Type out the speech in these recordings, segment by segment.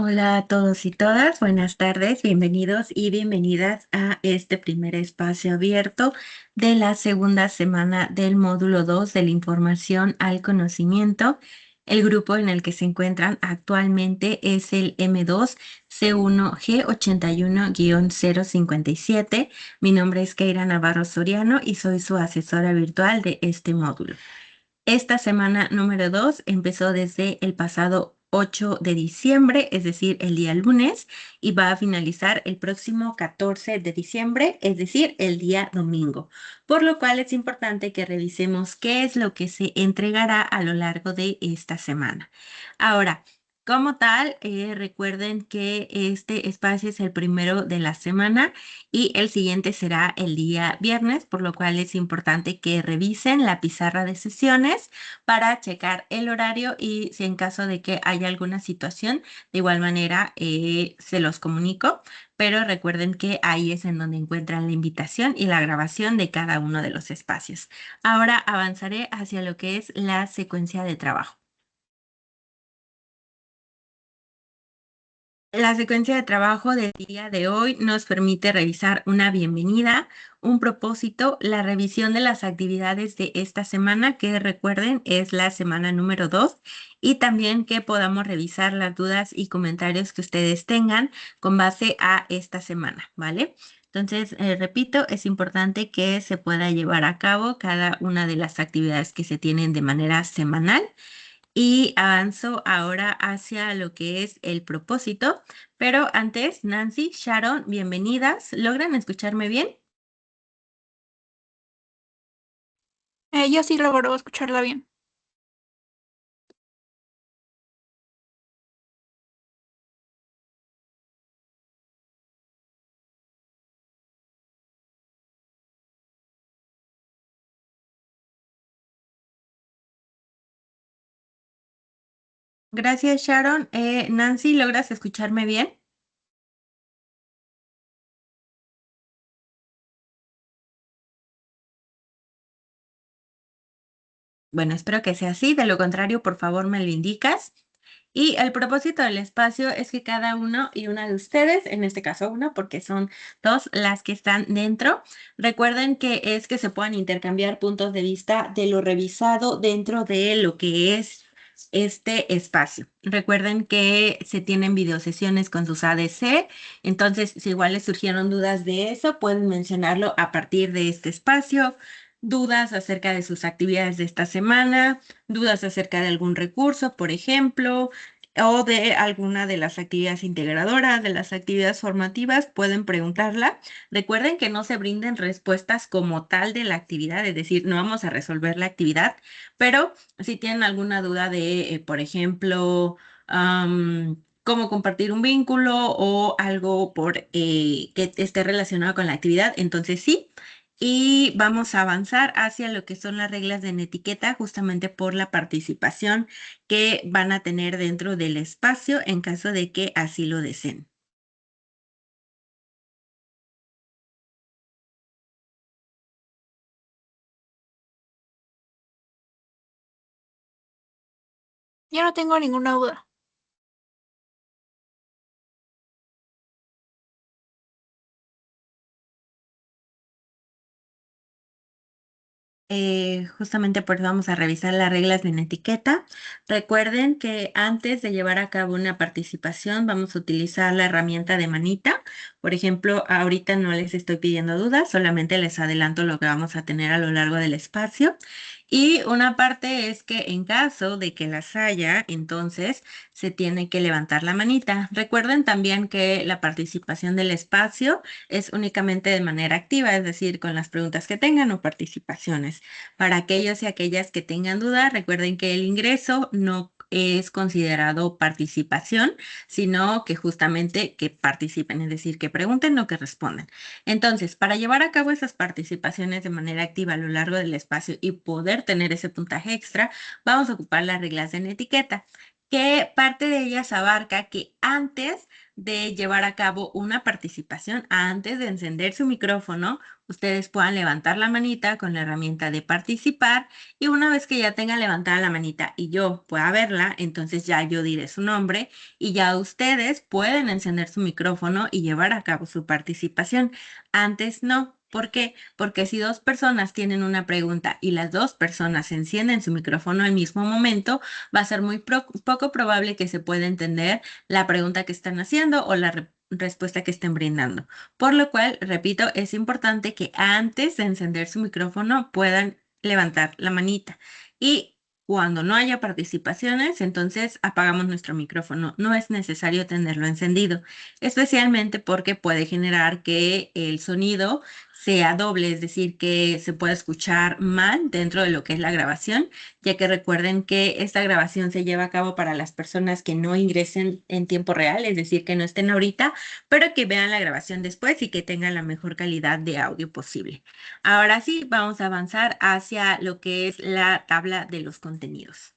Hola a todos y todas, buenas tardes, bienvenidos y bienvenidas a este primer espacio abierto de la segunda semana del módulo 2 de la información al conocimiento. El grupo en el que se encuentran actualmente es el M2 C1G81-057. Mi nombre es Keira Navarro Soriano y soy su asesora virtual de este módulo. Esta semana número 2 empezó desde el pasado 8 de diciembre, es decir, el día lunes, y va a finalizar el próximo 14 de diciembre, es decir, el día domingo. Por lo cual es importante que revisemos qué es lo que se entregará a lo largo de esta semana. Ahora, como tal, recuerden que este espacio es el primero de la semana y el siguiente será el día viernes, por lo cual es importante que revisen la pizarra de sesiones para checar el horario y si en caso de que haya alguna situación, de igual manera se los comunico, pero recuerden que ahí es en donde encuentran la invitación y la grabación de cada uno de los espacios. Ahora avanzaré hacia lo que es la secuencia de trabajo. La secuencia de trabajo del día de hoy nos permite revisar una bienvenida, un propósito, la revisión de las actividades de esta semana, que recuerden es la semana número 2, y también que podamos revisar las dudas y comentarios que ustedes tengan con base a esta semana, ¿vale? Entonces, repito, es importante que se pueda llevar a cabo cada una de las actividades que se tienen de manera semanal. Y avanzo ahora hacia lo que es el propósito. Pero antes, Nancy, Sharon, bienvenidas. ¿Logran escucharme bien? Yo sí logro escucharla bien. Gracias, Sharon. Nancy, ¿logras escucharme bien? Bueno, espero que sea así. De lo contrario, por favor, me lo indicas. Y el propósito del espacio es que cada uno y una de ustedes, en este caso una, porque son dos las que están dentro, recuerden que es que se puedan intercambiar puntos de vista de lo revisado dentro de lo que es este espacio. Recuerden que se tienen videosesiones con sus ADC, entonces si igual les surgieron dudas de eso, pueden mencionarlo a partir de este espacio. Dudas acerca de sus actividades de esta semana, dudas acerca de algún recurso, por ejemplo, o de alguna de las actividades integradoras, de las actividades formativas, pueden preguntarla. Recuerden que no se brinden respuestas como tal de la actividad, es decir, no vamos a resolver la actividad, pero si tienen alguna duda de, por ejemplo, cómo compartir un vínculo o algo que esté relacionado con la actividad, entonces sí. Y vamos a avanzar hacia lo que son las reglas de etiqueta, justamente por la participación que van a tener dentro del espacio en caso de que así lo deseen. Yo no tengo ninguna duda. Justamente por eso vamos a revisar las reglas de la etiqueta. Recuerden que antes de llevar a cabo una participación vamos a utilizar la herramienta de manita. Por ejemplo, ahorita no les estoy pidiendo dudas, solamente les adelanto lo que vamos a tener a lo largo del espacio. Y una parte es que en caso de que las haya, entonces se tiene que levantar la manita. Recuerden también que la participación del espacio es únicamente de manera activa, es decir, con las preguntas que tengan o participaciones. Para aquellos y aquellas que tengan dudas, recuerden que el ingreso no es considerado participación, sino que justamente que participen, es decir, que pregunten o que respondan. Entonces, para llevar a cabo esas participaciones de manera activa a lo largo del espacio y poder tener ese puntaje extra, vamos a ocupar las reglas de la etiqueta, que parte de ellas abarca que antes de llevar a cabo una participación, antes de encender su micrófono, ustedes puedan levantar la manita con la herramienta de participar y una vez que ya tengan levantada la manita y yo pueda verla, entonces ya yo diré su nombre y ya ustedes pueden encender su micrófono y llevar a cabo su participación. Antes no. ¿Por qué? Porque si dos personas tienen una pregunta y las dos personas encienden su micrófono al mismo momento, va a ser muy poco probable que se pueda entender la pregunta que están haciendo o la respuesta que estén brindando. Por lo cual, repito, es importante que antes de encender su micrófono puedan levantar la manita. Y cuando no haya participaciones, entonces apagamos nuestro micrófono. No es necesario tenerlo encendido, especialmente porque puede generar que el sonido sea doble, es decir, que se pueda escuchar mal dentro de lo que es la grabación, ya que recuerden que esta grabación se lleva a cabo para las personas que no ingresen en tiempo real, es decir, que no estén ahorita, pero que vean la grabación después y que tengan la mejor calidad de audio posible. Ahora sí, vamos a avanzar hacia lo que es la tabla de los contenidos.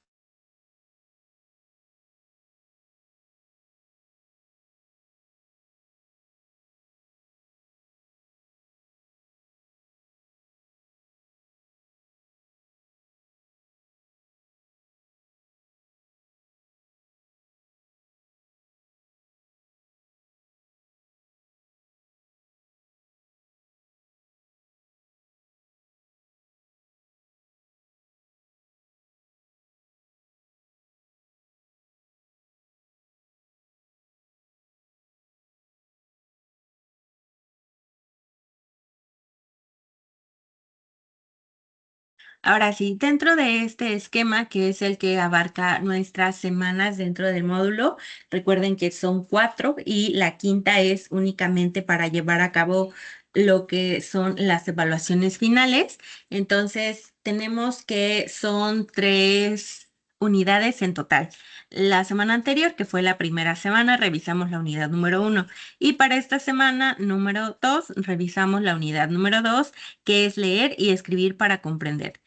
Ahora sí, dentro de este esquema, que es el que abarca nuestras semanas dentro del módulo, recuerden que son 4 y la quinta es únicamente para llevar a cabo lo que son las evaluaciones finales. Entonces, tenemos que son 3 unidades en total. La semana anterior, que fue la primera semana, revisamos la unidad número 1 y para esta semana número 2 revisamos la unidad número 2, que es leer y escribir para comprender.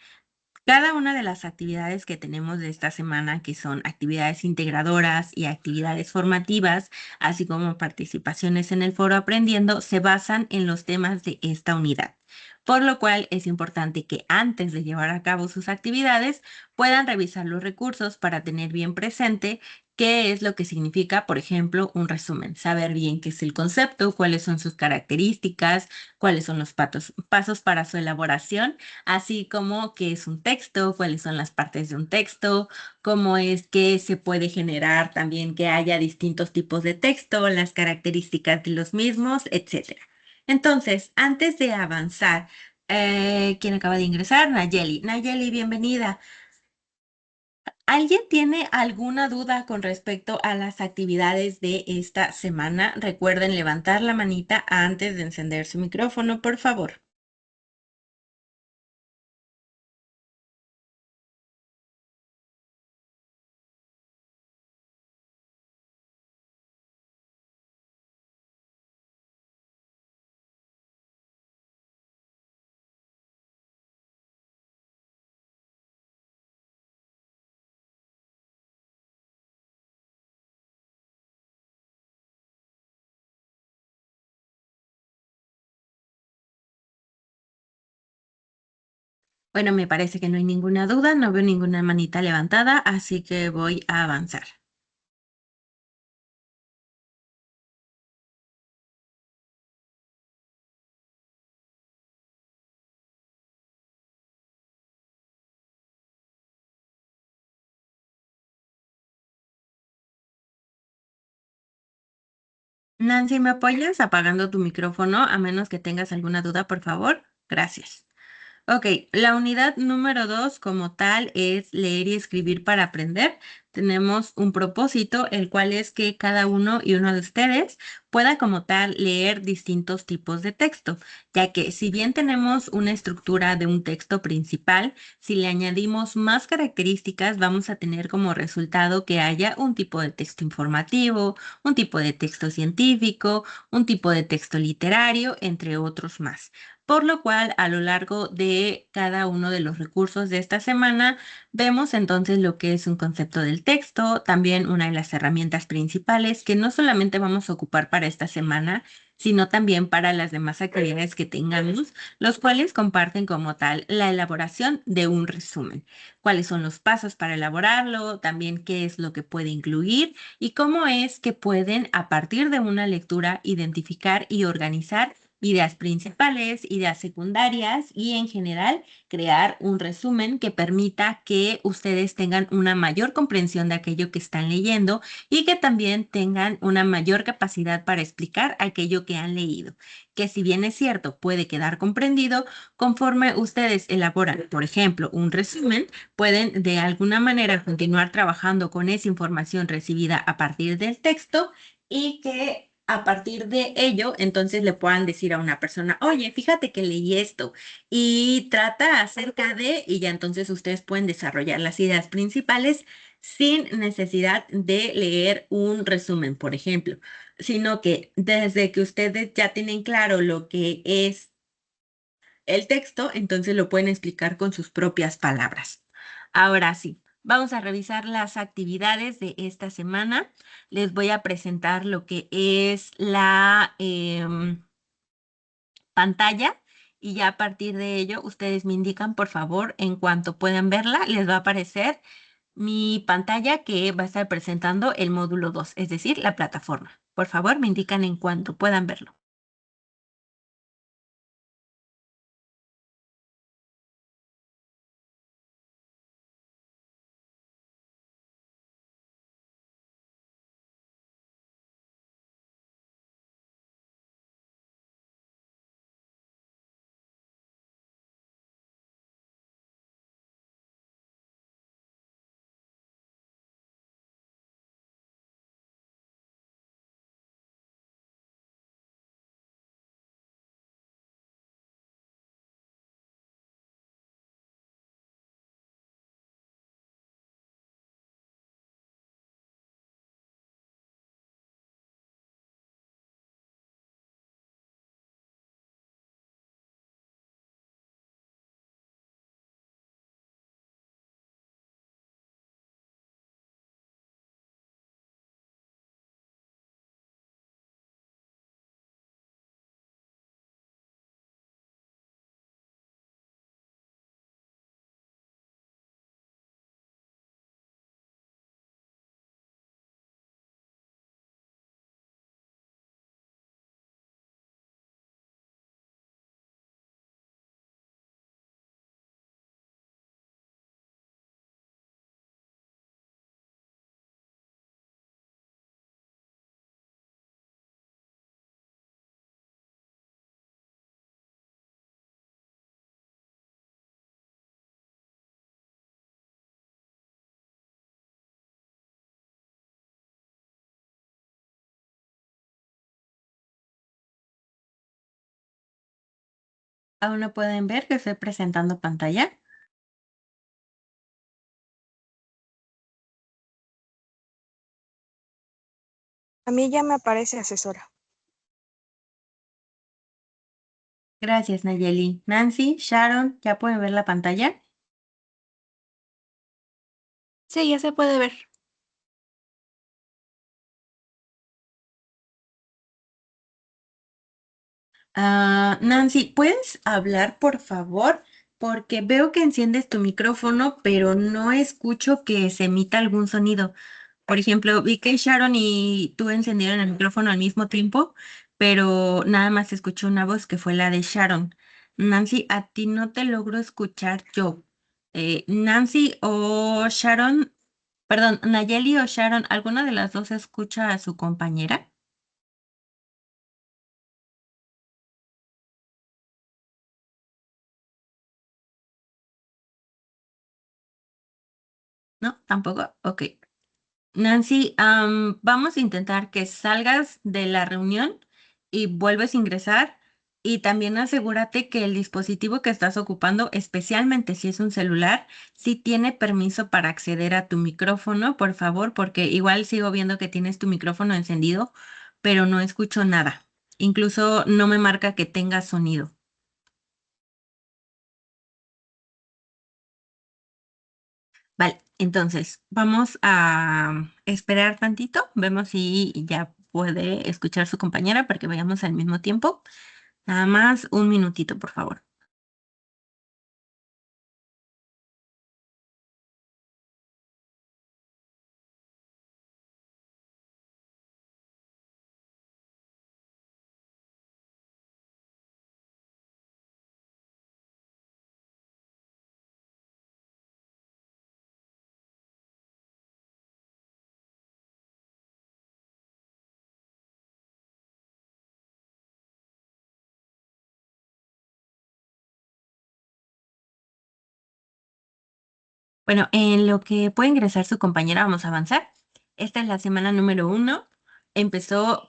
Cada una de las actividades que tenemos de esta semana, que son actividades integradoras y actividades formativas, así como participaciones en el foro Aprendiendo, se basan en los temas de esta unidad. Por lo cual es importante que antes de llevar a cabo sus actividades puedan revisar los recursos para tener bien presente qué es lo que significa, por ejemplo, un resumen, saber bien qué es el concepto, cuáles son sus características, cuáles son los pasos para su elaboración, así como qué es un texto, cuáles son las partes de un texto, cómo es que se puede generar también que haya distintos tipos de texto, las características de los mismos, etcétera. Entonces, antes de avanzar, ¿quién acaba de ingresar? Nayeli. Nayeli, bienvenida. ¿Alguien tiene alguna duda con respecto a las actividades de esta semana? Recuerden levantar la manita antes de encender su micrófono, por favor. Bueno, me parece que no hay ninguna duda, no veo ninguna manita levantada, así que voy a avanzar. Nancy, ¿me apoyas apagando tu micrófono a menos que tengas alguna duda, por favor? Gracias. Ok, la unidad número 2 como tal es leer y escribir para aprender. Tenemos un propósito, el cual es que cada uno y uno de ustedes pueda como tal leer distintos tipos de texto, ya que si bien tenemos una estructura de un texto principal, si le añadimos más características, vamos a tener como resultado que haya un tipo de texto informativo, un tipo de texto científico, un tipo de texto literario, entre otros más. Por lo cual, a lo largo de cada uno de los recursos de esta semana, vemos entonces lo que es un concepto del del texto, también una de las herramientas principales que no solamente vamos a ocupar para esta semana, sino también para las demás actividades que tengamos, los cuales comparten como tal la elaboración de un resumen. Cuáles son los pasos para elaborarlo, también qué es lo que puede incluir y cómo es que pueden, a partir de una lectura, identificar y organizar ideas principales, ideas secundarias y en general crear un resumen que permita que ustedes tengan una mayor comprensión de aquello que están leyendo y que también tengan una mayor capacidad para explicar aquello que han leído, que si bien es cierto, puede quedar comprendido, conforme ustedes elaboran, por ejemplo, un resumen, pueden de alguna manera continuar trabajando con esa información recibida a partir del texto y que a partir de ello, entonces le puedan decir a una persona, oye, fíjate que leí esto y trata acerca de, y ya entonces ustedes pueden desarrollar las ideas principales sin necesidad de leer un resumen, por ejemplo, sino que desde que ustedes ya tienen claro lo que es el texto, entonces lo pueden explicar con sus propias palabras. Ahora sí, vamos a revisar las actividades de esta semana. Les voy a presentar lo que es la pantalla y ya a partir de ello ustedes me indican, por favor, en cuanto puedan verla, les va a aparecer mi pantalla que va a estar presentando el módulo 2, es decir, la plataforma. Por favor, me indican en cuanto puedan verlo. ¿Aún no pueden ver que estoy presentando pantalla? A mí ya me aparece asesora. Gracias, Nayeli. Nancy, Sharon, ¿ya pueden ver la pantalla? Sí, ya se puede ver. Nancy, ¿puedes hablar, por favor? Porque veo que enciendes tu micrófono, pero no escucho que se emita algún sonido. Por ejemplo, vi que Sharon y tú encendieron el micrófono al mismo tiempo, pero nada más escuché una voz que fue la de Sharon. Nancy, a ti no te logro escuchar yo. Nancy o Sharon, perdón, Nayeli o Sharon, ¿alguna de las dos escucha a su compañera? ¿No? ¿Tampoco? Ok. Nancy, vamos a intentar que salgas de la reunión y vuelves a ingresar y también asegúrate que el dispositivo que estás ocupando, especialmente si es un celular, sí tiene permiso para acceder a tu micrófono, por favor, porque igual sigo viendo que tienes tu micrófono encendido, pero no escucho nada. Incluso no me marca que tenga sonido. Vale, entonces vamos a esperar tantito, vemos si ya puede escuchar su compañera para que vayamos al mismo tiempo. Nada más un minutito, por favor. Bueno, en lo que puede ingresar su compañera, vamos a avanzar. Esta es la semana número 1. Empezó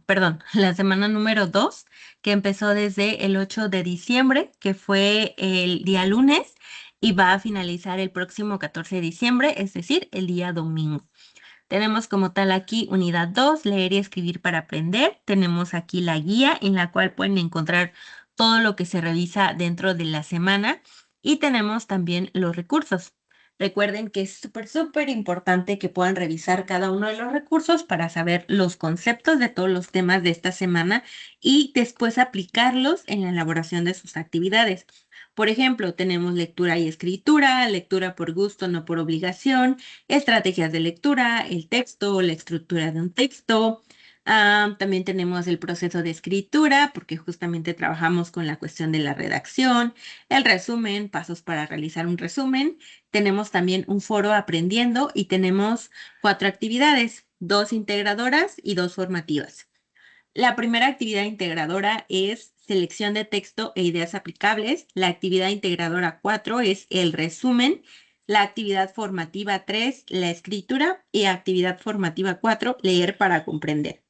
perdón, la semana número 2, que empezó desde el 8 de diciembre, que fue el día lunes, y va a finalizar el próximo 14 de diciembre, es decir, el día domingo. Tenemos como tal aquí unidad 2, leer y escribir para aprender. Tenemos aquí la guía en la cual pueden encontrar todo lo que se revisa dentro de la semana. Y tenemos también los recursos. Recuerden que es súper importante que puedan revisar cada uno de los recursos para saber los conceptos de todos los temas de esta semana y después aplicarlos en la elaboración de sus actividades. Por ejemplo, tenemos lectura y escritura, lectura por gusto, no por obligación, estrategias de lectura, el texto, la estructura de un texto. También tenemos el proceso de escritura, porque justamente trabajamos con la cuestión de la redacción, el resumen, pasos para realizar un resumen. Tenemos también un foro aprendiendo y tenemos 4 actividades, 2 integradoras y 2 formativas. La primera actividad integradora es selección de texto e ideas aplicables. La actividad integradora 4 es el resumen. La actividad formativa 3, la escritura. Y actividad formativa 4, leer para comprender.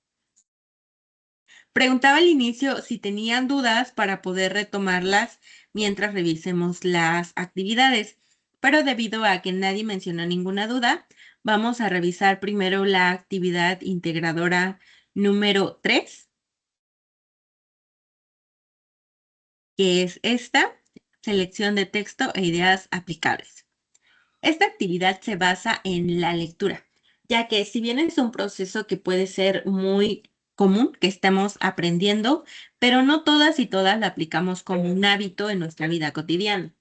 Preguntaba al inicio si tenían dudas para poder retomarlas mientras revisemos las actividades, pero debido a que nadie mencionó ninguna duda, vamos a revisar primero la actividad integradora número 3, que es esta, selección de texto e ideas aplicables. Esta actividad se basa en la lectura, ya que si bien es un proceso que puede ser muy común, que estamos aprendiendo, pero no todas y todas la aplicamos como un hábito en nuestra vida cotidiana.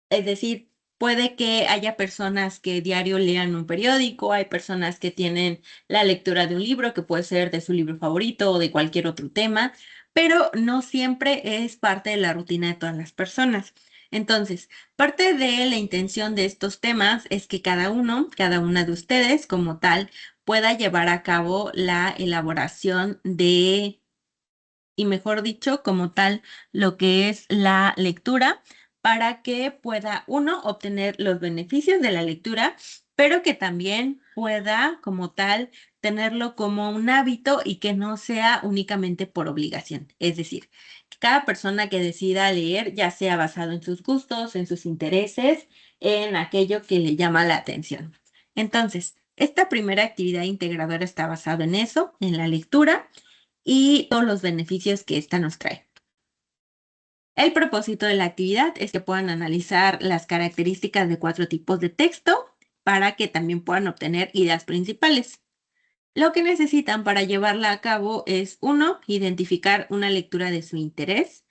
Es decir, puede que haya personas que diario lean un periódico, hay personas que tienen la lectura de un libro, que puede ser de su libro favorito o de cualquier otro tema, pero no siempre es parte de la rutina de todas las personas. Entonces, parte de la intención de estos temas es que cada uno, cada una de ustedes como tal, pueda llevar a cabo la elaboración de y mejor dicho, como tal, lo que es la lectura para que pueda uno obtener los beneficios de la lectura, pero que también pueda como tal tenerlo como un hábito y que no sea únicamente por obligación. Es decir, que cada persona que decida leer, ya sea basado en sus gustos, en sus intereses, en aquello que le llama la atención. Entonces, esta primera actividad integradora está basada en eso, en la lectura y todos los beneficios que esta nos trae. El propósito de la actividad es que puedan analizar las características de 4 tipos de texto para que también puedan obtener ideas principales. Lo que necesitan para llevarla a cabo es 1, identificar una lectura de su interés.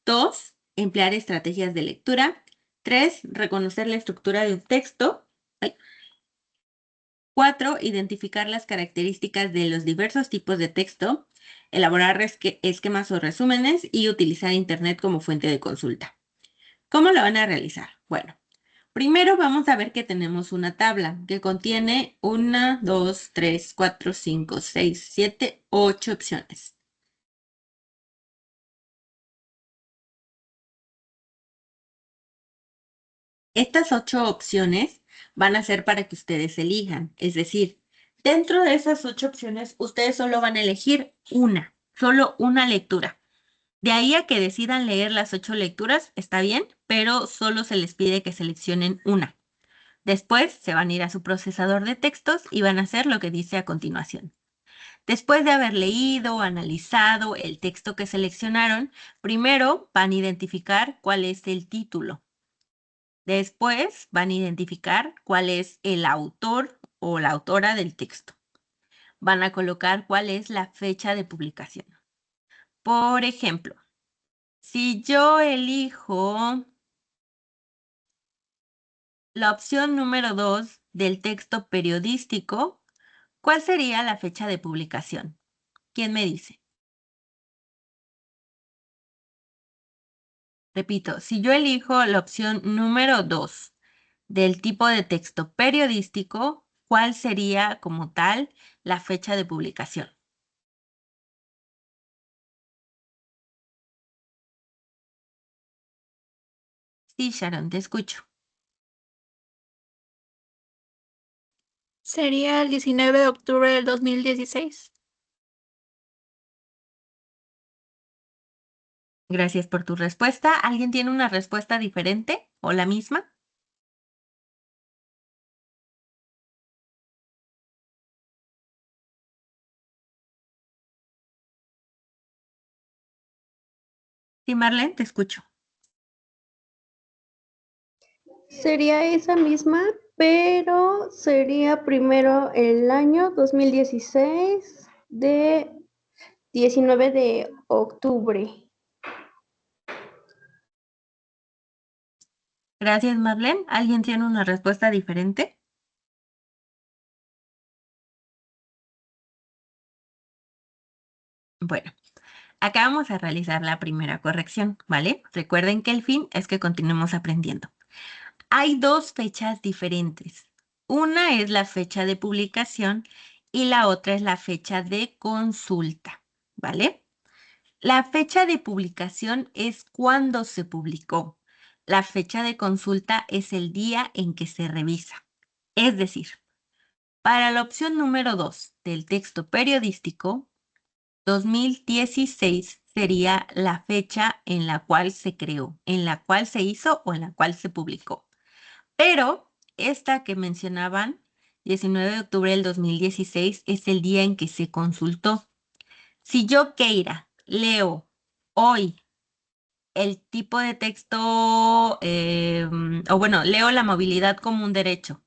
2, emplear estrategias de lectura. 3, reconocer la estructura de un texto. 4, identificar las características de los diversos tipos de texto, elaborar esquemas o resúmenes y utilizar Internet como fuente de consulta. ¿Cómo lo van a realizar? Bueno, primero vamos a ver que tenemos una tabla que contiene 1, 2, 3, 4, 5, 6, 7, 8 opciones. Estas 8 opciones van a ser para que ustedes elijan, es decir, dentro de esas 8 opciones, ustedes solo van a elegir solo una lectura. De ahí a que decidan leer las 8 lecturas, está bien, pero solo se les pide que seleccionen una. Después se van a ir a su procesador de textos y van a hacer lo que dice a continuación. Después de haber leído o analizado el texto que seleccionaron, primero van a identificar cuál es el título. Después van a identificar cuál es el autor o la autora del texto. Van a colocar cuál es la fecha de publicación. Por ejemplo, si yo elijo la opción número 2 del texto periodístico, ¿cuál sería la fecha de publicación? ¿Quién me dice? Repito, si yo elijo la opción número 2 del tipo de texto periodístico, ¿cuál sería como tal la fecha de publicación? Sí, Sharon, te escucho. Sería el 19 de octubre del 2016. Gracias por tu respuesta. ¿Alguien tiene una respuesta diferente o la misma? Sí, Marlene, te escucho. Sería esa misma, pero sería primero el año 2016 de 19 de octubre. Gracias, Marlene. ¿Alguien tiene una respuesta diferente? Bueno, acá vamos a realizar la primera corrección, ¿vale? Recuerden que el fin es que continuemos aprendiendo. Hay dos fechas diferentes. Una es la fecha de publicación y la otra es la fecha de consulta, ¿vale? La fecha de publicación es cuando se publicó. La fecha de consulta es el día en que se revisa. Es decir, para la opción número 2 del texto periodístico, 2016 sería la fecha en la cual se creó, en la cual se hizo o en la cual se publicó. Pero esta que mencionaban, 19 de octubre del 2016, es el día en que se consultó. Si yo, Keira, leo hoy el tipo de texto, o bueno, leo la movilidad como un derecho,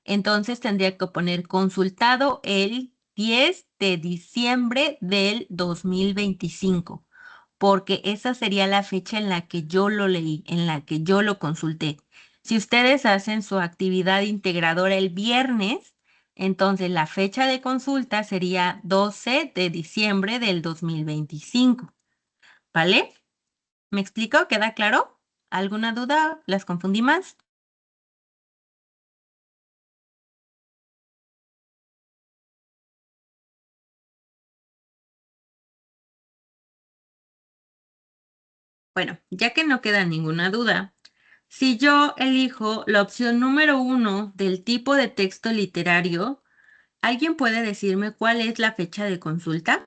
entonces tendría que poner consultado el 10 de diciembre del 2025, porque esa sería la fecha en la que yo lo leí, en la que yo lo consulté. Si ustedes hacen su actividad integradora el viernes, entonces la fecha de consulta sería 12 de diciembre del 2025. ¿Vale? ¿Me explico? ¿Queda claro? ¿Alguna duda? ¿Las confundí más? Bueno, ya que no queda ninguna duda, si yo elijo la opción número 1 del tipo de texto literario, ¿alguien puede decirme cuál es la fecha de consulta?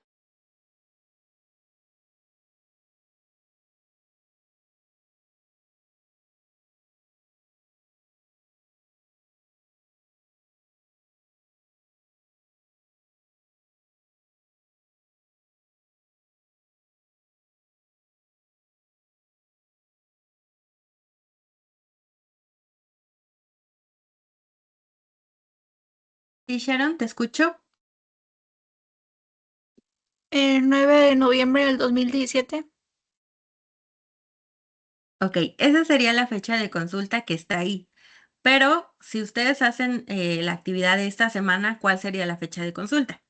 Sí, Sharon, te escucho. El 9 de noviembre del 2017. Ok, esa sería la fecha de consulta que está ahí. Pero si ustedes hacen la actividad de esta semana, ¿cuál sería la fecha de consulta?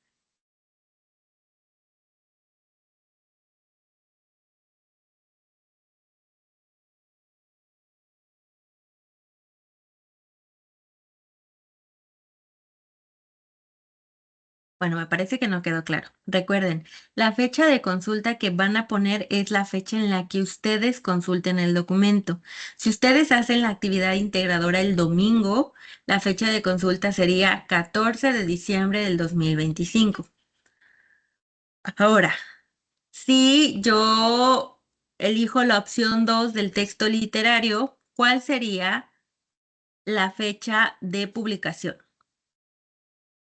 Bueno, me parece que no quedó claro. Recuerden, la fecha de consulta que van a poner es la fecha en la que ustedes consulten el documento. Si ustedes hacen la actividad integradora el domingo, la fecha de consulta sería 14 de diciembre del 2025. Ahora, si yo elijo la opción 2 del texto literario, ¿cuál sería la fecha de publicación?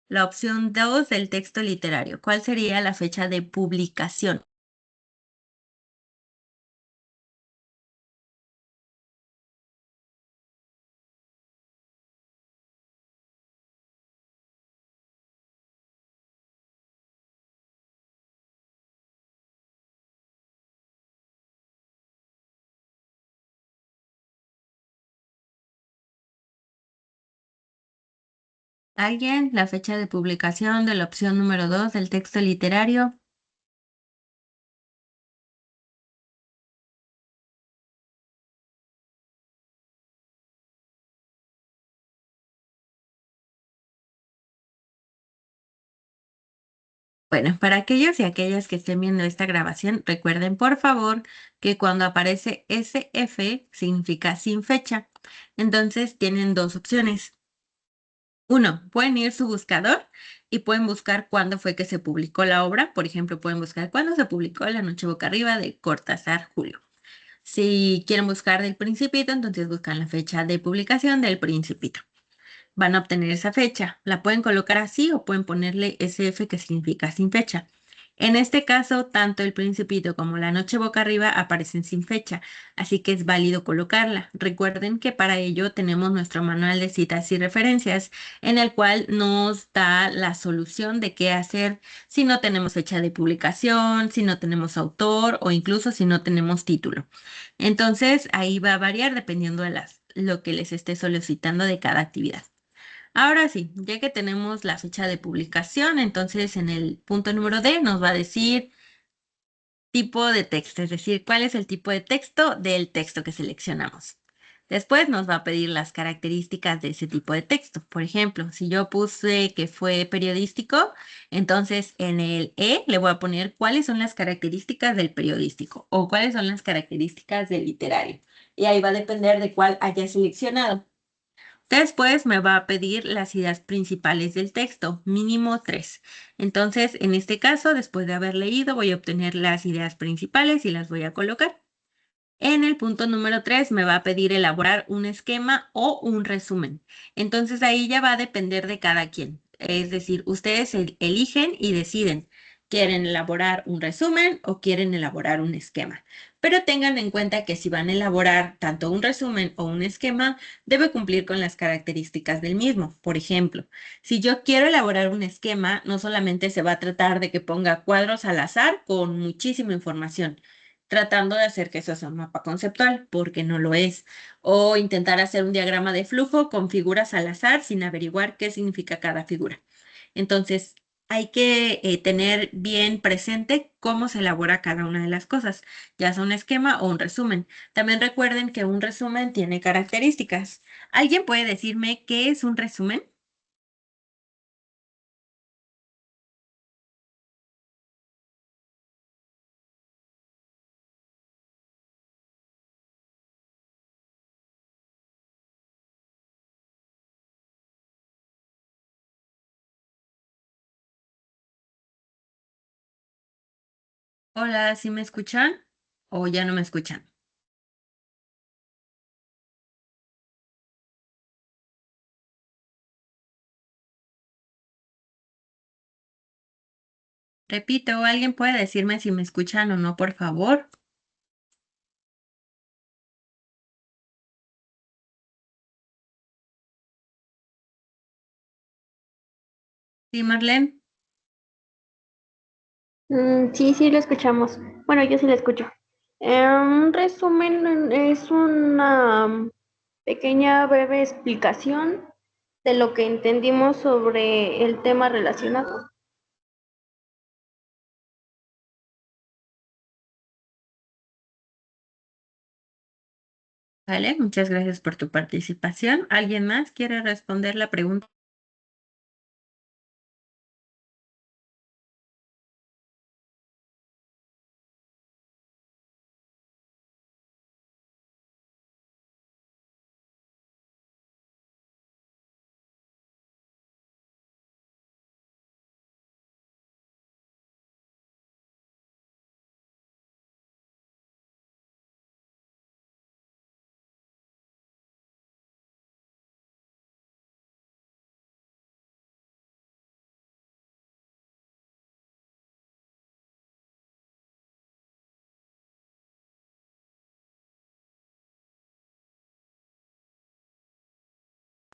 La opción 2 del texto literario, ¿cuál sería la fecha de publicación? ¿Alguien? La fecha de publicación de la opción número 2 del texto literario. Bueno, para aquellos y aquellas que estén viendo esta grabación, recuerden por favor que cuando aparece SF significa sin fecha. Entonces tienen dos opciones. Uno, pueden ir a su buscador y pueden buscar cuándo fue que se publicó la obra. Por ejemplo, pueden buscar cuándo se publicó La noche boca arriba de Cortázar Julio. Si quieren buscar del Principito, entonces buscan la fecha de publicación del Principito. Van a obtener esa fecha. La pueden colocar así o pueden ponerle SF que significa sin fecha. En este caso, tanto el Principito como La noche boca arriba aparecen sin fecha, así que es válido colocarla. Recuerden que para ello tenemos nuestro manual de citas y referencias, en el cual nos da la solución de qué hacer si no tenemos fecha de publicación, si no tenemos autor o incluso si no tenemos título. Entonces, ahí va a variar dependiendo de lo que les esté solicitando de cada actividad. Ahora sí, ya que tenemos la fecha de publicación, entonces en el punto número D nos va a decir tipo de texto, es decir, cuál es el tipo de texto del texto que seleccionamos. Después nos va a pedir las características de ese tipo de texto. Por ejemplo, si yo puse que fue periodístico, entonces en el E le voy a poner cuáles son las características del periodístico o cuáles son las características del literario. Y ahí va a depender de cuál haya seleccionado. Después me va a pedir las ideas principales del texto, mínimo tres. Entonces, en este caso, después de haber leído, voy a obtener las ideas principales y las voy a colocar. En el punto número 3 me va a pedir elaborar un esquema o un resumen. Entonces ahí ya va a depender de cada quien. Es decir, ustedes eligen y deciden, ¿quieren elaborar un resumen o quieren elaborar un esquema? Pero tengan en cuenta que si van a elaborar tanto un resumen o un esquema, debe cumplir con las características del mismo. Por ejemplo, si yo quiero elaborar un esquema, no solamente se va a tratar de que ponga cuadros al azar con muchísima información, tratando de hacer que eso sea un mapa conceptual, porque no lo es. O intentar hacer un diagrama de flujo con figuras al azar sin averiguar qué significa cada figura. Entonces, hay que tener bien presente cómo se elabora cada una de las cosas, ya sea un esquema o un resumen. También recuerden que un resumen tiene características. ¿Alguien puede decirme qué es un resumen? Hola, ¿sí me escuchan? ¿O ya no me escuchan? Repito, ¿alguien puede decirme si me escuchan o no, por favor? Sí, Marlene. Sí, sí, lo escuchamos. Bueno, yo sí lo escucho. Un resumen es una pequeña breve explicación de lo que entendimos sobre el tema relacionado. Vale, muchas gracias por tu participación. ¿Alguien más quiere responder la pregunta?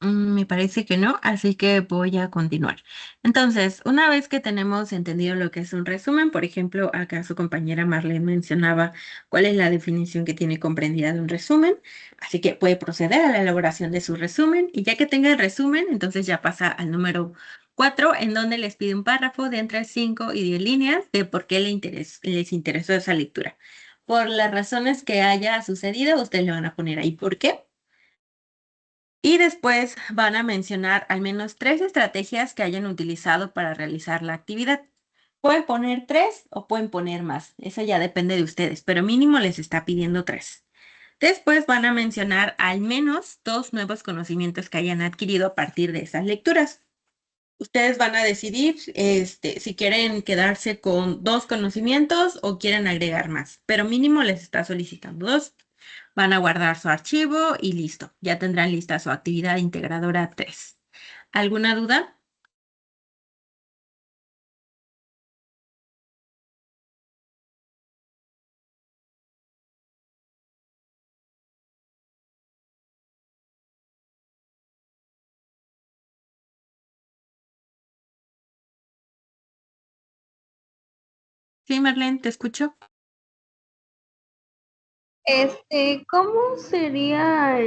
Me parece que no, así que voy a continuar. Entonces, una vez que tenemos entendido lo que es un resumen, por ejemplo, acá su compañera Marlene mencionaba cuál es la definición que tiene comprendida de un resumen, así que puede proceder a la elaboración de su resumen y ya que tenga el resumen, entonces ya pasa al número 4, en donde les pide un párrafo de entre 5 y 10 líneas de por qué les interesó esa lectura. Por las razones que haya sucedido, ustedes le van a poner ahí por qué. Y después van a mencionar al menos 3 estrategias que hayan utilizado para realizar la actividad. Pueden poner 3 o pueden poner más. Eso ya depende de ustedes, pero mínimo les está pidiendo 3. Después van a mencionar al menos 2 nuevos conocimientos que hayan adquirido a partir de esas lecturas. Ustedes van a decidir si quieren quedarse con 2 conocimientos o quieren agregar más, pero mínimo les está solicitando 2. Van a guardar su archivo y listo. Ya tendrán lista su actividad integradora 3. ¿Alguna duda? Sí, Marlene, te escucho. ¿Cómo sería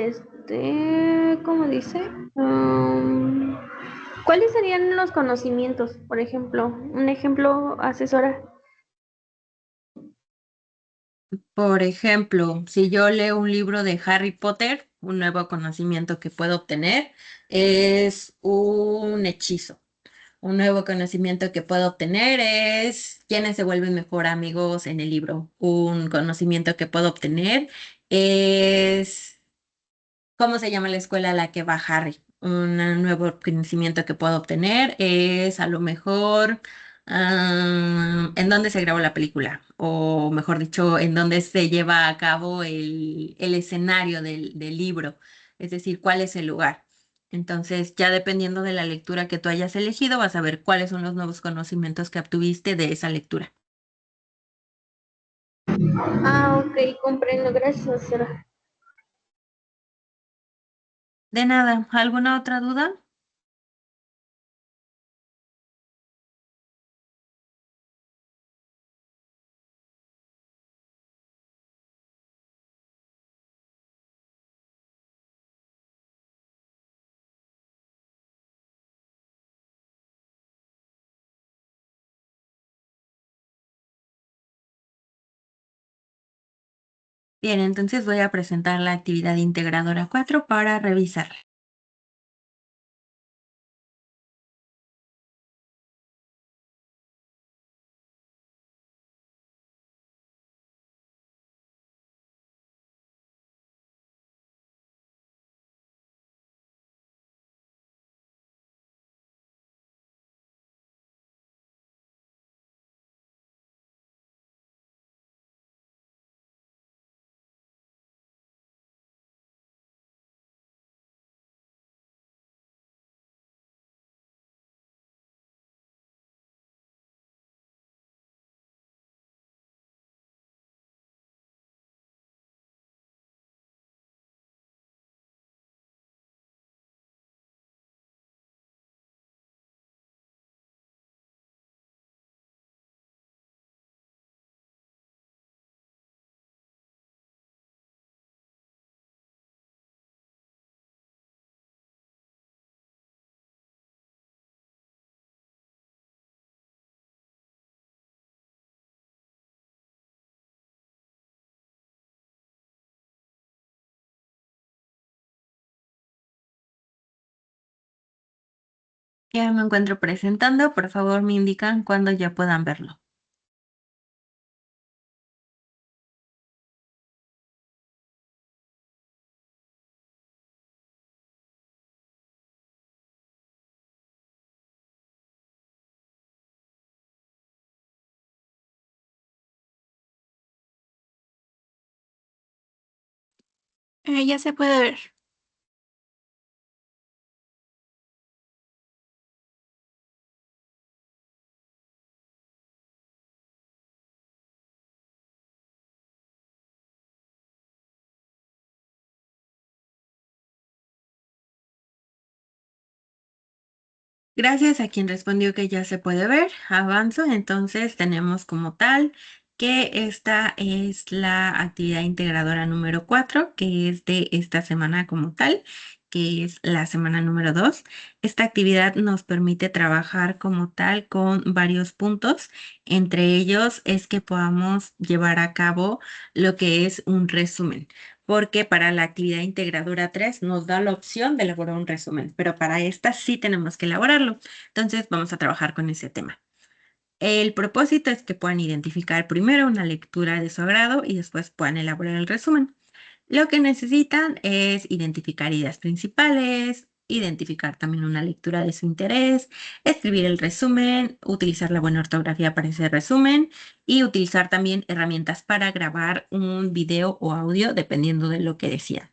cómo dice? ¿Cuáles serían los conocimientos? Por ejemplo, un ejemplo, asesora. Por ejemplo, si yo leo un libro de Harry Potter, un nuevo conocimiento que puedo obtener es un hechizo. Un nuevo conocimiento que puedo obtener es quiénes se vuelven mejor amigos en el libro. Un conocimiento que puedo obtener es ¿cómo se llama la escuela a la que va Harry? Un nuevo conocimiento que puedo obtener es a lo mejor en dónde se grabó la película, o mejor dicho, en dónde se lleva a cabo el escenario del libro, es decir, cuál es el lugar. Entonces, ya dependiendo de la lectura que tú hayas elegido, vas a ver cuáles son los nuevos conocimientos que obtuviste de esa lectura. Ah, ok, comprendo. Gracias, asesora. De nada, ¿alguna otra duda? Bien, entonces voy a presentar la actividad integradora 4 para revisar. Ya me encuentro presentando, por favor me indican cuándo ya puedan verlo. Ya se puede ver. Gracias a quien respondió que ya se puede ver. Avanzo. Entonces tenemos como tal que esta es la actividad integradora número 4, que es de esta semana como tal, que es la semana número 2. Esta actividad nos permite trabajar como tal con varios puntos. Entre ellos es que podamos llevar a cabo lo que es un resumen, porque para la actividad integradora 3 nos da la opción de elaborar un resumen, pero para esta sí tenemos que elaborarlo. Entonces vamos a trabajar con ese tema. El propósito es que puedan identificar primero una lectura de su agrado y después puedan elaborar el resumen. Lo que necesitan es identificar ideas principales, identificar también una lectura de su interés, escribir el resumen, utilizar la buena ortografía para ese resumen y utilizar también herramientas para grabar un video o audio dependiendo de lo que decidan.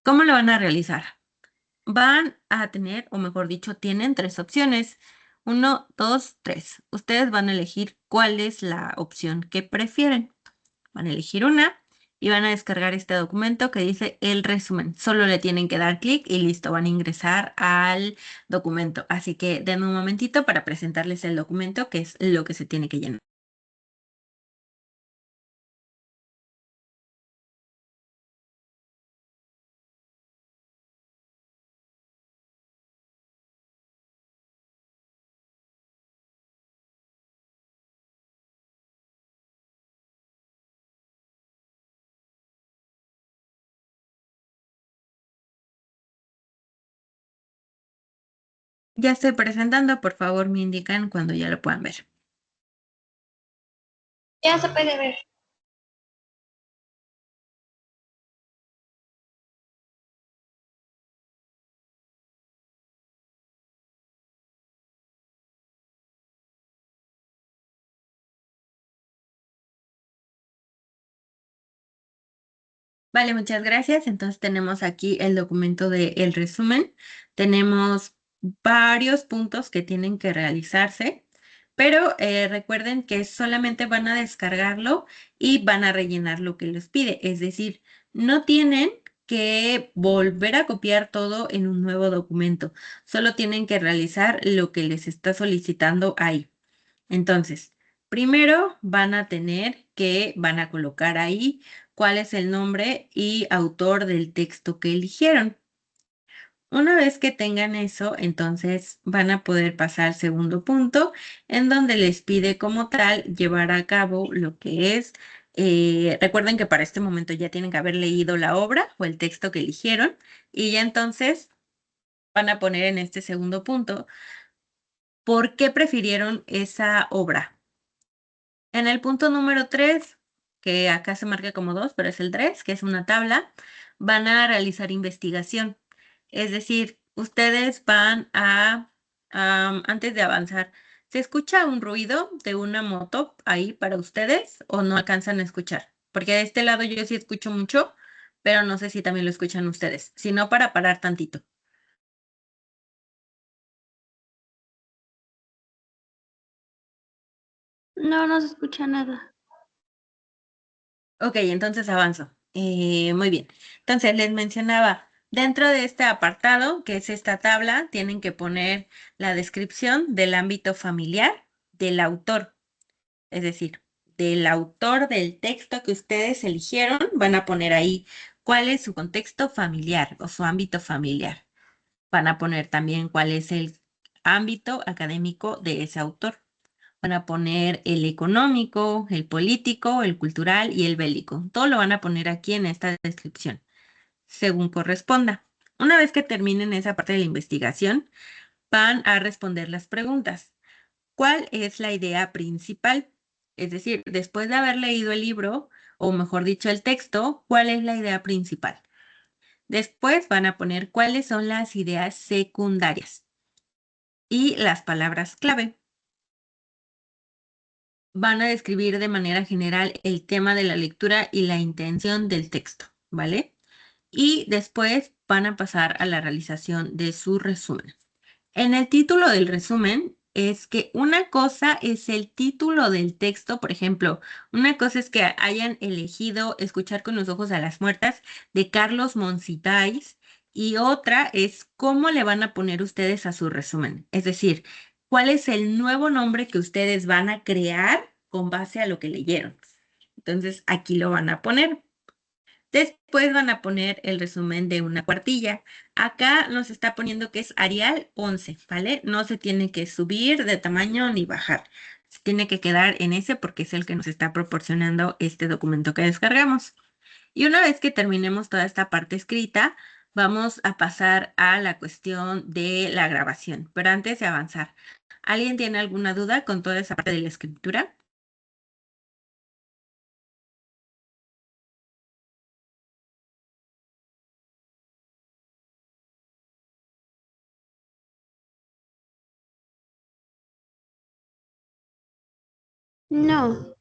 ¿Cómo lo van a realizar? Van a tener, o mejor dicho, tienen tres opciones. Uno, dos, tres. Ustedes van a elegir cuál es la opción que prefieren. Van a elegir una y van a descargar este documento que dice el resumen. Solo le tienen que dar clic y listo, van a ingresar al documento. Así que denme un momentito para presentarles el documento, que es lo que se tiene que llenar. Ya estoy presentando, por favor me indican cuando ya lo puedan ver. Ya se puede ver. Vale, muchas gracias. Entonces tenemos aquí el documento del resumen. Tenemos varios puntos que tienen que realizarse, pero recuerden que solamente van a descargarlo y van a rellenar lo que les pide. Es decir, no tienen que volver a copiar todo en un nuevo documento. Solo tienen que realizar lo que les está solicitando ahí. Entonces, primero van a colocar ahí cuál es el nombre y autor del texto que eligieron. Una vez que tengan eso, entonces van a poder pasar al segundo punto, en donde les pide como tal llevar a cabo lo que es, recuerden que para este momento ya tienen que haber leído la obra o el texto que eligieron, y ya entonces van a poner en este segundo punto por qué prefirieron esa obra. En el punto número 3, que acá se marca como 2, pero es el 3, que es una tabla, van a realizar investigación. Es decir, ustedes van antes de avanzar, ¿se escucha un ruido de una moto ahí para ustedes o no alcanzan a escuchar? Porque de este lado yo sí escucho mucho, pero no sé si también lo escuchan ustedes, sino para parar tantito. No, no se escucha nada. Ok, entonces avanzo. Muy bien. Entonces les mencionaba, dentro de este apartado, que es esta tabla, tienen que poner la descripción del ámbito familiar del autor. Es decir, del autor del texto que ustedes eligieron, van a poner ahí cuál es su contexto familiar o su ámbito familiar. Van a poner también cuál es el ámbito académico de ese autor. Van a poner el económico, el político, el cultural y el bélico. Todo lo van a poner aquí en esta descripción, según corresponda. Una vez que terminen esa parte de la investigación, van a responder las preguntas. ¿Cuál es la idea principal? Es decir, después de haber leído el libro, o mejor dicho, el texto, ¿cuál es la idea principal? Después van a poner cuáles son las ideas secundarias y las palabras clave. Van a describir de manera general el tema de la lectura y la intención del texto, ¿vale? Y después van a pasar a la realización de su resumen. En el título del resumen es que una cosa es el título del texto, por ejemplo, una cosa es que hayan elegido Escuchar con los ojos a las muertas de Carlos Monsiváis y otra es cómo le van a poner ustedes a su resumen. Es decir, cuál es el nuevo nombre que ustedes van a crear con base a lo que leyeron. Entonces, aquí lo van a poner. Después van a poner el resumen de una cuartilla. Acá nos está poniendo que es Arial 11, ¿vale? No se tiene que subir de tamaño ni bajar. Se tiene que quedar en ese porque es el que nos está proporcionando este documento que descargamos. Y una vez que terminemos toda esta parte escrita, vamos a pasar a la cuestión de la grabación. Pero antes de avanzar, ¿alguien tiene alguna duda con toda esa parte de la escritura? No.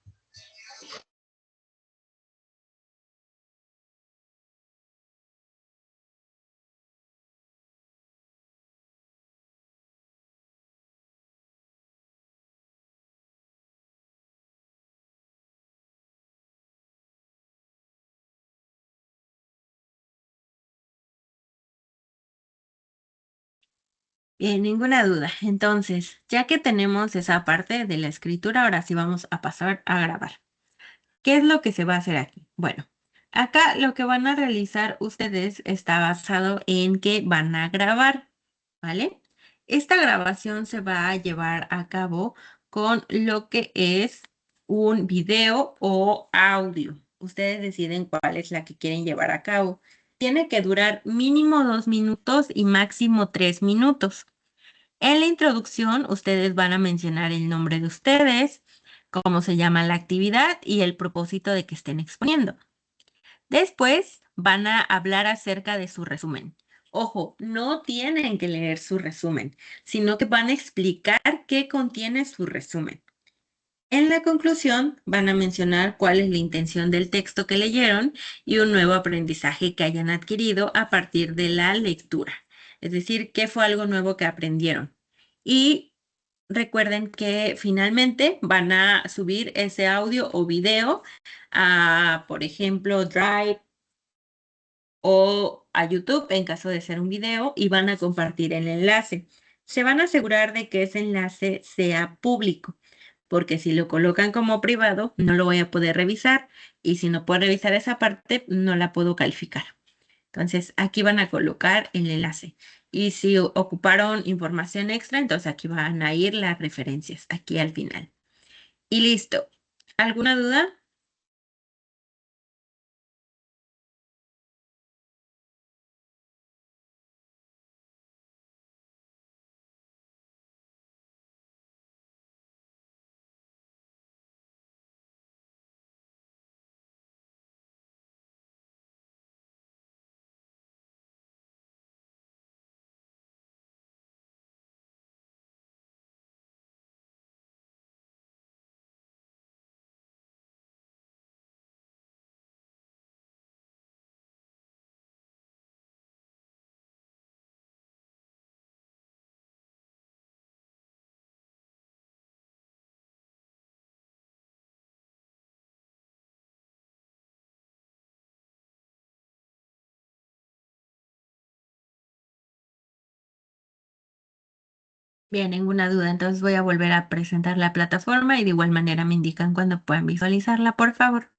Bien, ninguna duda. Entonces, ya que tenemos esa parte de la escritura, ahora sí vamos a pasar a grabar. ¿Qué es lo que se va a hacer aquí? Bueno, acá lo que van a realizar ustedes está basado en que van a grabar, ¿vale? Esta grabación se va a llevar a cabo con lo que es un video o audio. Ustedes deciden cuál es la que quieren llevar a cabo. Tiene que durar mínimo 2 minutos y máximo 3 minutos. En la introducción, ustedes van a mencionar el nombre de ustedes, cómo se llama la actividad y el propósito de que estén exponiendo. Después van a hablar acerca de su resumen. Ojo, no tienen que leer su resumen, sino que van a explicar qué contiene su resumen. En la conclusión, van a mencionar cuál es la intención del texto que leyeron y un nuevo aprendizaje que hayan adquirido a partir de la lectura. Es decir, qué fue algo nuevo que aprendieron. Y recuerden que finalmente van a subir ese audio o video a, por ejemplo, Drive o a YouTube en caso de ser un video y van a compartir el enlace. Se van a asegurar de que ese enlace sea público, porque si lo colocan como privado, no lo voy a poder revisar y si no puedo revisar esa parte, no la puedo calificar. Entonces, aquí van a colocar el enlace. Y si ocuparon información extra, entonces aquí van a ir las referencias, aquí al final. Y listo. ¿Alguna duda? Bien, ninguna duda. Entonces voy a volver a presentar la plataforma y de igual manera me indican cuando puedan visualizarla, por favor.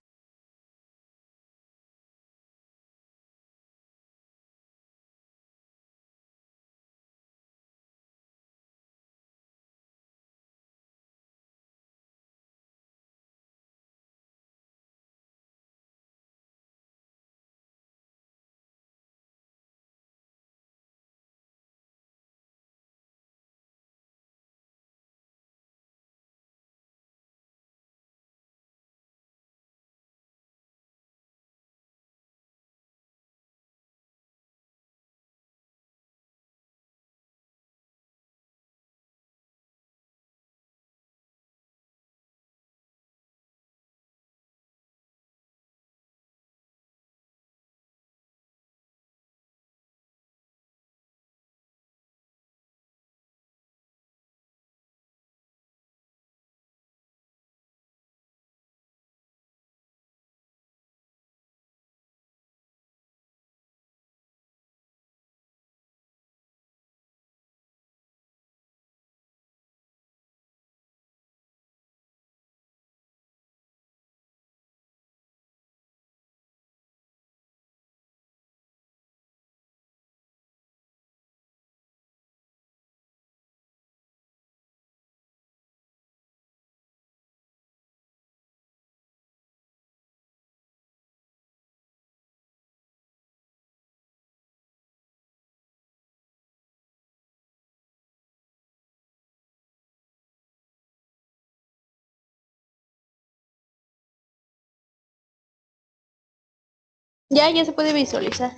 Ya se puede visualizar.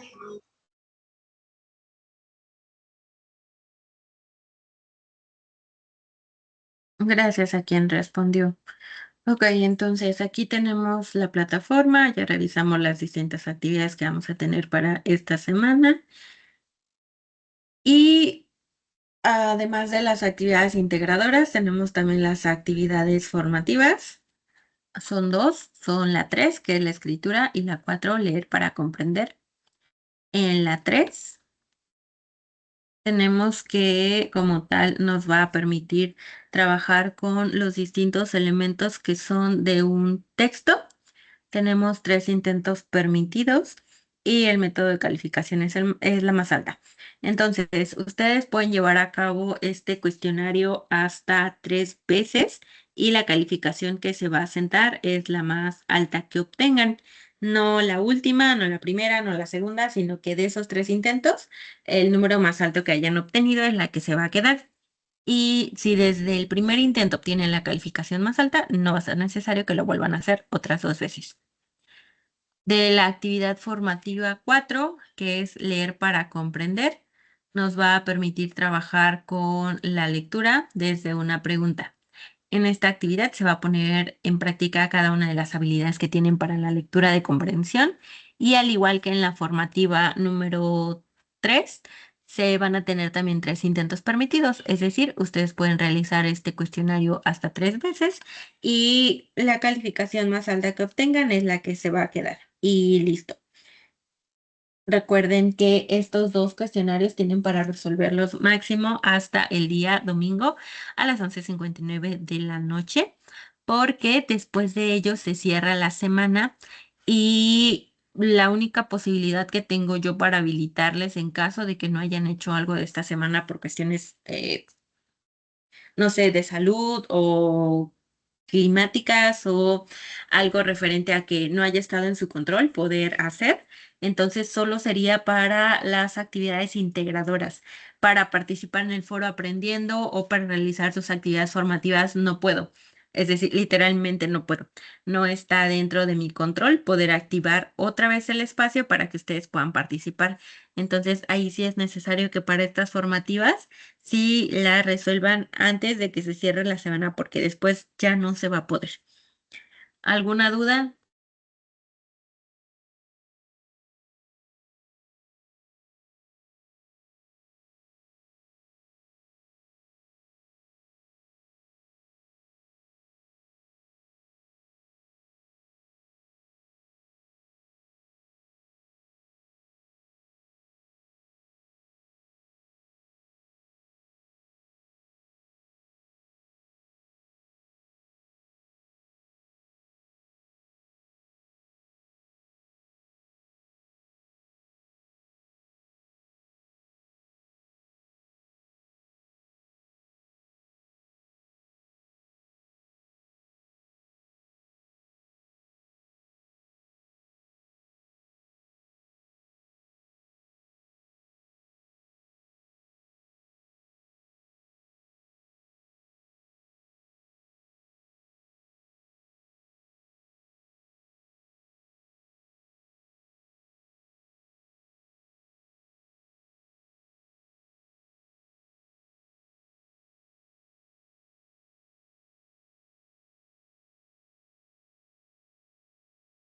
Gracias a quien respondió. Ok, entonces aquí tenemos la plataforma, ya revisamos las distintas actividades que vamos a tener para esta semana y además de las actividades integradoras, tenemos también las actividades formativas. Son dos, son la 3, que es la escritura, y la 4, leer para comprender. En la 3 tenemos que, como tal, nos va a permitir trabajar con los distintos elementos que son de un texto. Tenemos 3 intentos permitidos y el método de calificación es la más alta. Entonces, ustedes pueden llevar a cabo este cuestionario hasta 3 veces y la calificación que se va a sentar es la más alta que obtengan. No la última, no la primera, no la segunda, sino que de esos 3 intentos, el número más alto que hayan obtenido es la que se va a quedar. Y si desde el primer intento obtienen la calificación más alta, no va a ser necesario que lo vuelvan a hacer otras 2 veces. De la actividad formativa 4, que es leer para comprender, nos va a permitir trabajar con la lectura desde una pregunta. En esta actividad se va a poner en práctica cada una de las habilidades que tienen para la lectura de comprensión y al igual que en la formativa número 3, se van a tener también 3 intentos permitidos, es decir, ustedes pueden realizar este cuestionario hasta 3 veces y la calificación más alta que obtengan es la que se va a quedar. Y listo. Recuerden que estos 2 cuestionarios tienen para resolverlos máximo hasta el día domingo a las 11:59 de la noche, porque después de ello se cierra la semana y la única posibilidad que tengo yo para habilitarles en caso de que no hayan hecho algo de esta semana por cuestiones, no sé, de salud o climáticas o algo referente a que no haya estado en su control poder hacer. Entonces, solo sería para las actividades integradoras. Para participar en el foro aprendiendo o para realizar sus actividades formativas, no puedo. Es decir, literalmente no puedo. No está dentro de mi control poder activar otra vez el espacio para que ustedes puedan participar. Entonces, ahí sí es necesario que para estas formativas sí la resuelvan antes de que se cierre la semana, porque después ya no se va a poder. ¿Alguna duda?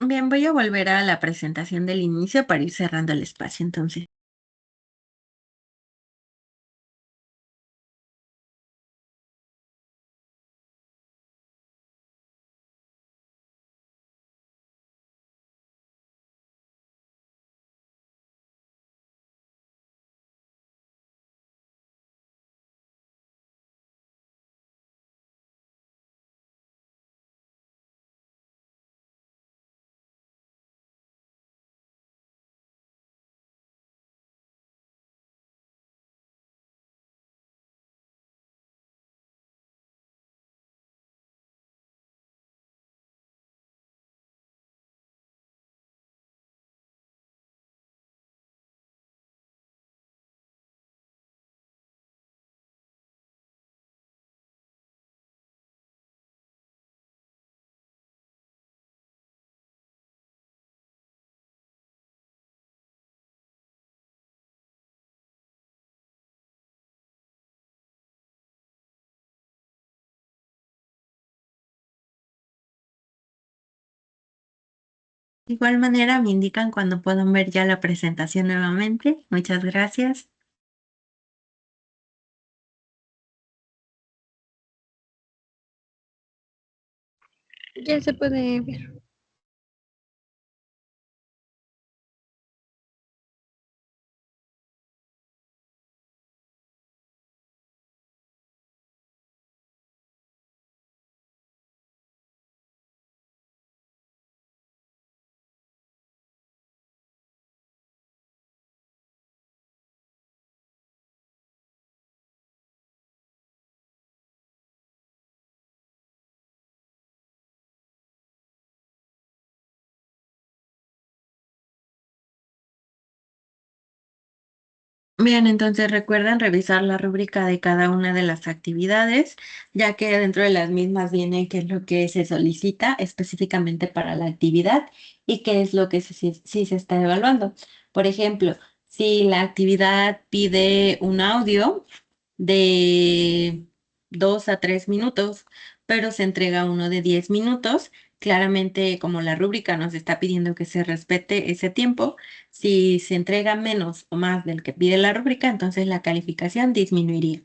Bien, voy a volver a la presentación del inicio para ir cerrando el espacio entonces. De igual manera, me indican cuando puedan ver ya la presentación nuevamente. Muchas gracias. Ya se puede ver. Bien, entonces recuerden revisar la rúbrica de cada una de las actividades, ya que dentro de las mismas viene qué es lo que se solicita específicamente para la actividad y qué es lo que sí se está evaluando. Por ejemplo, si la actividad pide un audio de 2 a 3 minutos, pero se entrega uno de 10 minutos, claramente como la rúbrica nos está pidiendo que se respete ese tiempo, si se entrega menos o más del que pide la rúbrica, entonces la calificación disminuiría.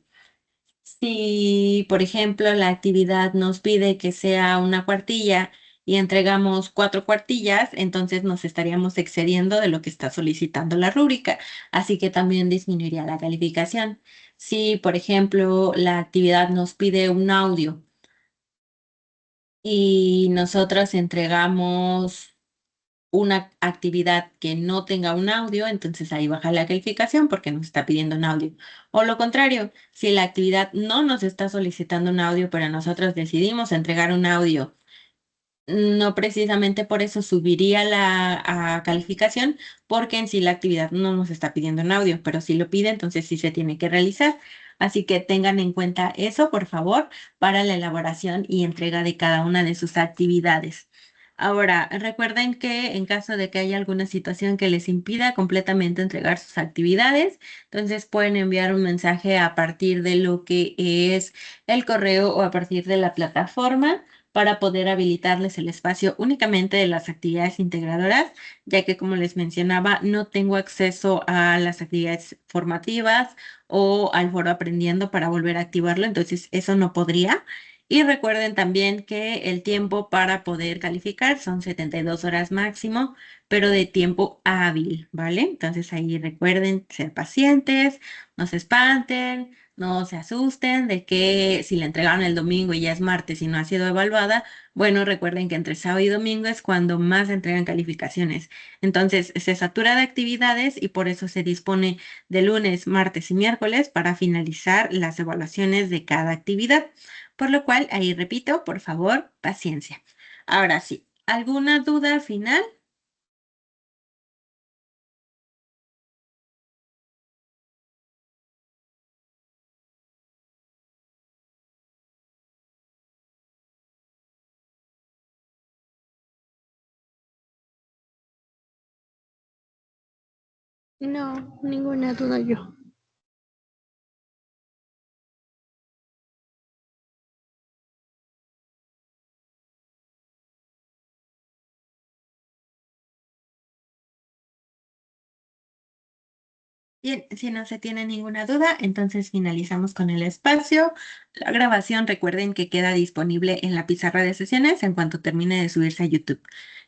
Si, por ejemplo, la actividad nos pide que sea una cuartilla y entregamos 4 cuartillas, entonces nos estaríamos excediendo de lo que está solicitando la rúbrica, así que también disminuiría la calificación. Si, por ejemplo, la actividad nos pide un audio y nosotros entregamos una actividad que no tenga un audio, entonces ahí baja la calificación porque nos está pidiendo un audio. O lo contrario, si la actividad no nos está solicitando un audio, pero nosotros decidimos entregar un audio, no precisamente por eso subiría la calificación, porque en sí la actividad no nos está pidiendo un audio, pero si lo pide, entonces sí se tiene que realizar. Así que tengan en cuenta eso, por favor, para la elaboración y entrega de cada una de sus actividades. Ahora, recuerden que en caso de que haya alguna situación que les impida completamente entregar sus actividades, entonces pueden enviar un mensaje a partir de lo que es el correo o a partir de la plataforma para poder habilitarles el espacio únicamente de las actividades integradoras, ya que como les mencionaba, no tengo acceso a las actividades formativas o al foro aprendiendo para volver a activarlo, entonces eso no podría. Y recuerden también que el tiempo para poder calificar son 72 horas máximo, pero de tiempo hábil, ¿vale? Entonces ahí recuerden ser pacientes, no se espanten, no se asusten de que si la entregaron el domingo y ya es martes y no ha sido evaluada, bueno, recuerden que entre sábado y domingo es cuando más se entregan calificaciones. Entonces se satura de actividades y por eso se dispone de lunes, martes y miércoles para finalizar las evaluaciones de cada actividad. Por lo cual, ahí repito, por favor, paciencia. Ahora sí, ¿alguna duda final? No, ninguna duda yo. Bien, si no se tiene ninguna duda, entonces finalizamos con el espacio. La grabación, recuerden que queda disponible en la pizarra de sesiones en cuanto termine de subirse a YouTube.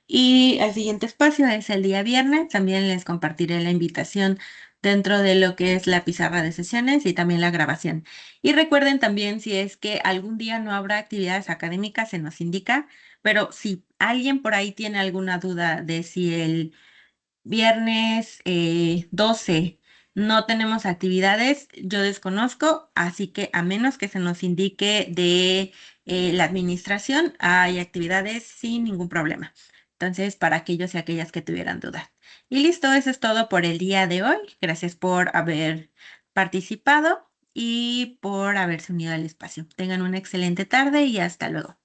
Y el siguiente espacio es el día viernes. También les compartiré la invitación dentro de lo que es la pizarra de sesiones y también la grabación. Y recuerden también si es que algún día no habrá actividades académicas, se nos indica, pero si alguien por ahí tiene alguna duda de si el viernes 12 no tenemos actividades, yo desconozco, así que a menos que se nos indique de la administración, hay actividades sin ningún problema. Entonces, para aquellos y aquellas que tuvieran dudas. Y listo, eso es todo por el día de hoy. Gracias por haber participado y por haberse unido al espacio. Tengan una excelente tarde y hasta luego.